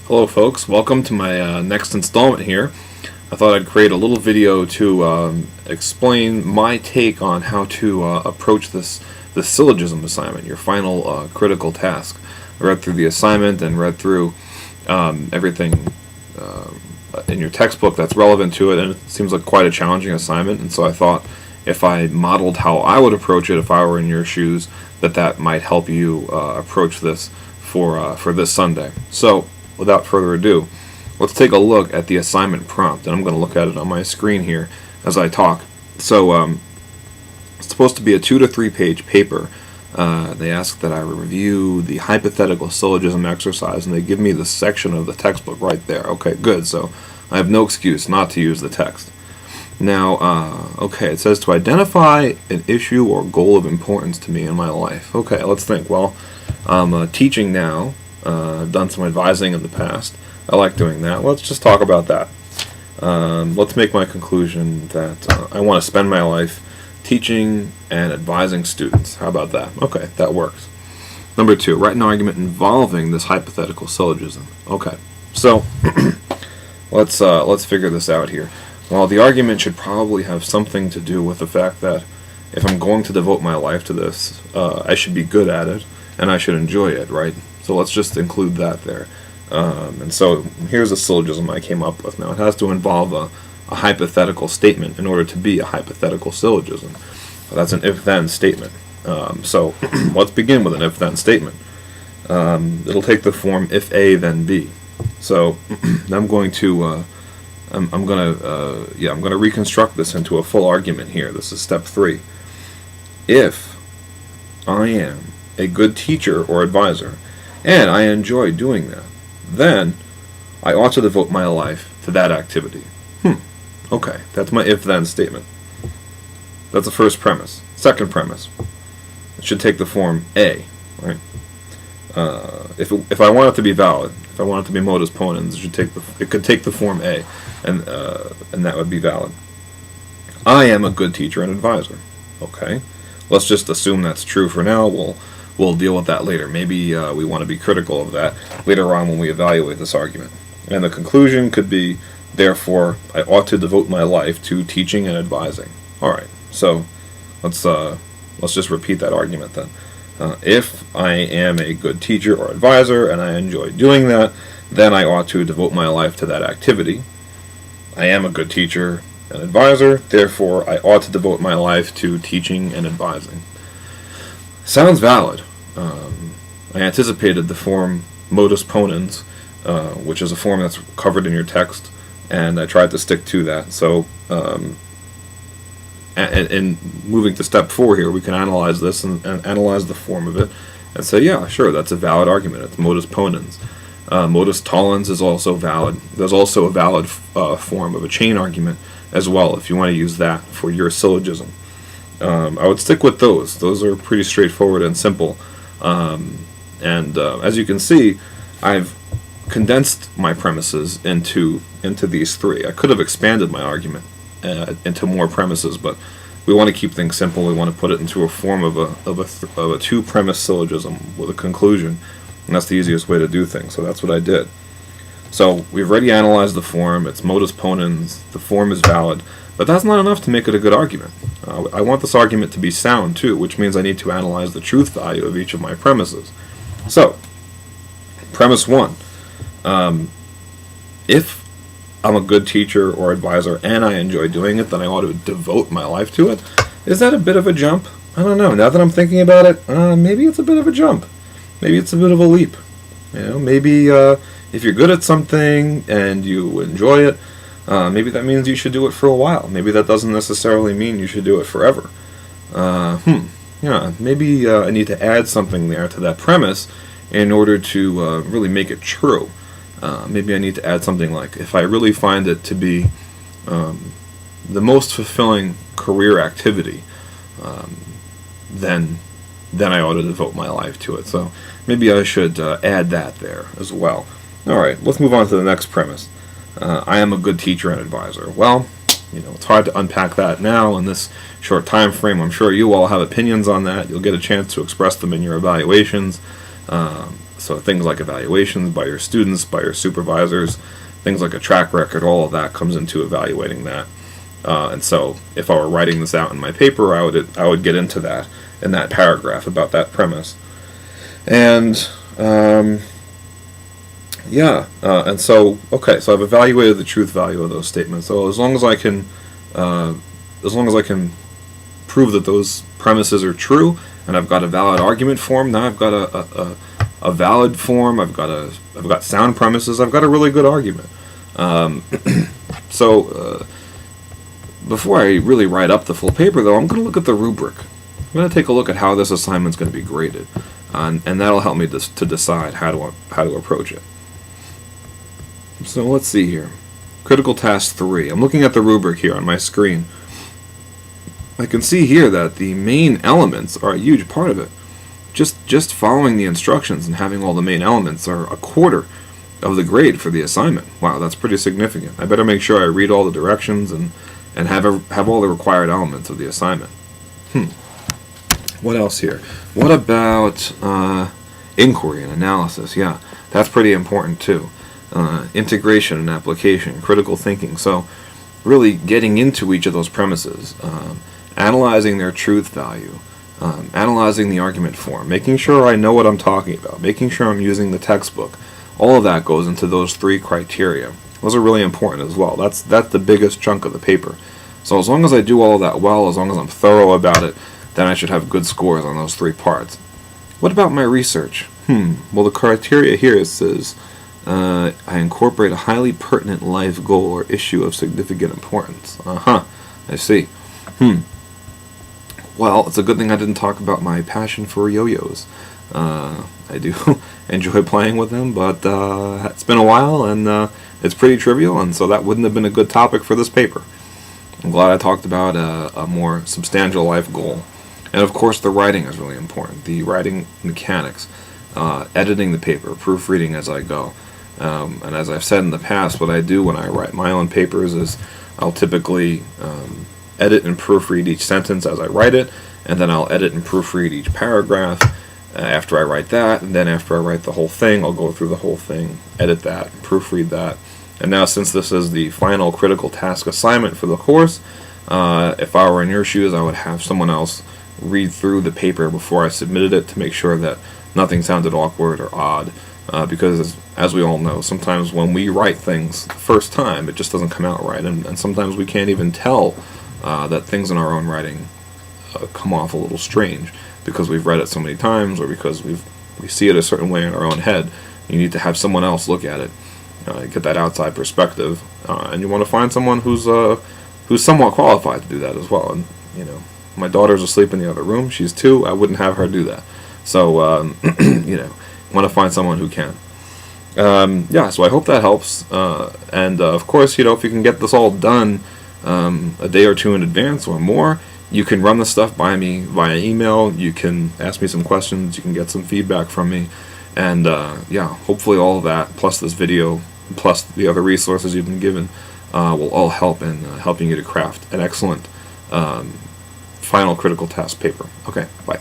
Hello folks, welcome to my next installment here. I thought I'd create a little video to explain my take on how to approach this syllogism assignment, your final critical task. I read through the assignment and read through everything in your textbook that's relevant to it, and it seems like quite a challenging assignment, and so I thought if I modeled how I would approach it if I were in your shoes, that might help you approach this for this Sunday. So, without further ado, let's take a look at the assignment prompt, and I'm going to look at it on my screen here as I talk. So, it's supposed to be a 2 to 3 page paper. They ask that I review the hypothetical syllogism exercise, and they give me the section of the textbook right there. Okay, good. So, I have no excuse not to use the text. Now, okay, it says to identify an issue or goal of importance to me in my life. Okay, let's think. Well, I'm teaching now. I've done some advising in the past. I like doing that. Let's just talk about that. Let's make my conclusion that I want to spend my life teaching and advising students. How about that? Okay, that works. Number 2, write an argument involving this hypothetical syllogism. Okay, so let's figure this out here. Well, the argument should probably have something to do with the fact that if I'm going to devote my life to this, I should be good at it, and I should enjoy it, right? So let's just include that there. And so here's a syllogism I came up with. Now, it has to involve a hypothetical statement in order to be a hypothetical syllogism. That's an if-then statement. So let's begin with an if-then statement. It'll take the form if A, then B. So I'm going to reconstruct this into a full argument here. This is step 3. If I am a good teacher or advisor, and I enjoy doing that, then I ought to devote my life to that activity. Okay, that's my if-then statement. That's the first premise. Second premise, it should take the form A, right? If I want it to be valid, if I want it to be modus ponens, it could take the form A, and that would be valid. I am a good teacher and advisor. Okay, let's just assume that's true for now. We'll deal with that later. Maybe we want to be critical of that later on when we evaluate this argument. And the conclusion could be, therefore, I ought to devote my life to teaching and advising. All right. So let's just repeat that argument then. If I am a good teacher or advisor and I enjoy doing that, then I ought to devote my life to that activity. I am a good teacher and advisor, therefore I ought to devote my life to teaching and advising. Sounds valid. I anticipated the form modus ponens, which is a form that's covered in your text, and I tried to stick to that. So, and moving to step 4 here, we can analyze this and analyze the form of it, and say, yeah, sure, that's a valid argument. It's modus ponens. Modus tollens is also valid. There's also a valid form of a chain argument as well, if you want to use that for your syllogism. I would stick with those. Those are pretty straightforward and simple. And as you can see, I've condensed my premises into these 3. I could have expanded my argument into more premises, but we want to keep things simple. We want to put it into a form of a 2-premise syllogism with a conclusion, and that's the easiest way to do things. So that's what I did. So we've already analyzed the form. It's modus ponens. The form is valid. But that's not enough to make it a good argument. I want this argument to be sound too, which means I need to analyze the truth value of each of my premises. So, premise 1, if I'm a good teacher or advisor and I enjoy doing it, then I ought to devote my life to it. Is that a bit of a jump? I don't know. Now that I'm thinking about it, maybe it's a bit of a jump. Maybe it's a bit of a leap. Maybe if you're good at something and you enjoy it, maybe that means you should do it for a while. Maybe that doesn't necessarily mean you should do it forever. Maybe I need to add something there to that premise in order to really make it true. Maybe I need to add something like, if I really find it to be the most fulfilling career activity, then I ought to devote my life to it. So maybe I should add that there as well. All right, let's move on to the next premise. I am a good teacher and advisor. Well, it's hard to unpack that now in this short time frame. I'm sure you all have opinions on that. You'll get a chance to express them in your evaluations. So things like evaluations by your students, by your supervisors, things like a track record, all of that comes into evaluating that. And so if I were writing this out in my paper, I would get into that in that paragraph about that premise. And and so okay, so I've evaluated the truth value of those statements. So as long as I can prove that those premises are true, and I've got a valid argument for them, now I've got a valid form. I've got sound premises. I've got a really good argument. So before I really write up the full paper, though, I'm going to look at the rubric. I'm going to take a look at how this assignment's going to be graded, and that'll help me to decide how to approach it. So let's see here. Critical task 3. I'm looking at the rubric here on my screen. I can see here that the main elements are a huge part of it. Just following the instructions and having all the main elements are a quarter of the grade for the assignment. Wow, that's pretty significant. I better make sure I read all the directions and have all the required elements of the assignment. What else here? What about inquiry and analysis? Yeah, that's pretty important too. Integration and application, critical thinking. So really getting into each of those premises, analyzing their truth value, analyzing the argument form, making sure I know what I'm talking about, making sure I'm using the textbook. All of that goes into those 3 criteria. Those are really important as well. That's the biggest chunk of the paper. So as long as I do all of that well, as long as I'm thorough about it, then I should have good scores on those 3 parts. What about my research? Well, the criteria here says I incorporate a highly pertinent life goal or issue of significant importance. I see. Well, it's a good thing I didn't talk about my passion for yo-yos. I do enjoy playing with them, but it's been a while, and it's pretty trivial, and so that wouldn't have been a good topic for this paper. I'm glad I talked about a more substantial life goal. And of course, the writing is really important. The writing mechanics, editing the paper, proofreading as I go. And as I've said in the past, what I do when I write my own papers is I'll typically edit and proofread each sentence as I write it, and then I'll edit and proofread each paragraph after I write that, and then after I write the whole thing, I'll go through the whole thing, edit that, proofread that. And now, since this is the final critical task assignment for the course, if I were in your shoes, I would have someone else read through the paper before I submitted it to make sure that nothing sounded awkward or odd. Because, as we all know, sometimes when we write things the first time, it just doesn't come out right, and sometimes we can't even tell that things in our own writing come off a little strange because we've read it so many times, or because we see it a certain way in our own head. You need to have someone else look at it, get that outside perspective, and you want to find someone who's somewhat qualified to do that as well. And my daughter's asleep in the other room. She's 2. I wouldn't have her do that. So want to find someone who can. So I hope that helps. And of course, if you can get this all done a day or 2 in advance or more, you can run the stuff by me via email. You can ask me some questions. You can get some feedback from me. And hopefully all of that, plus this video, plus the other resources you've been given, will all help in helping you to craft an excellent final critical task paper. Okay, bye.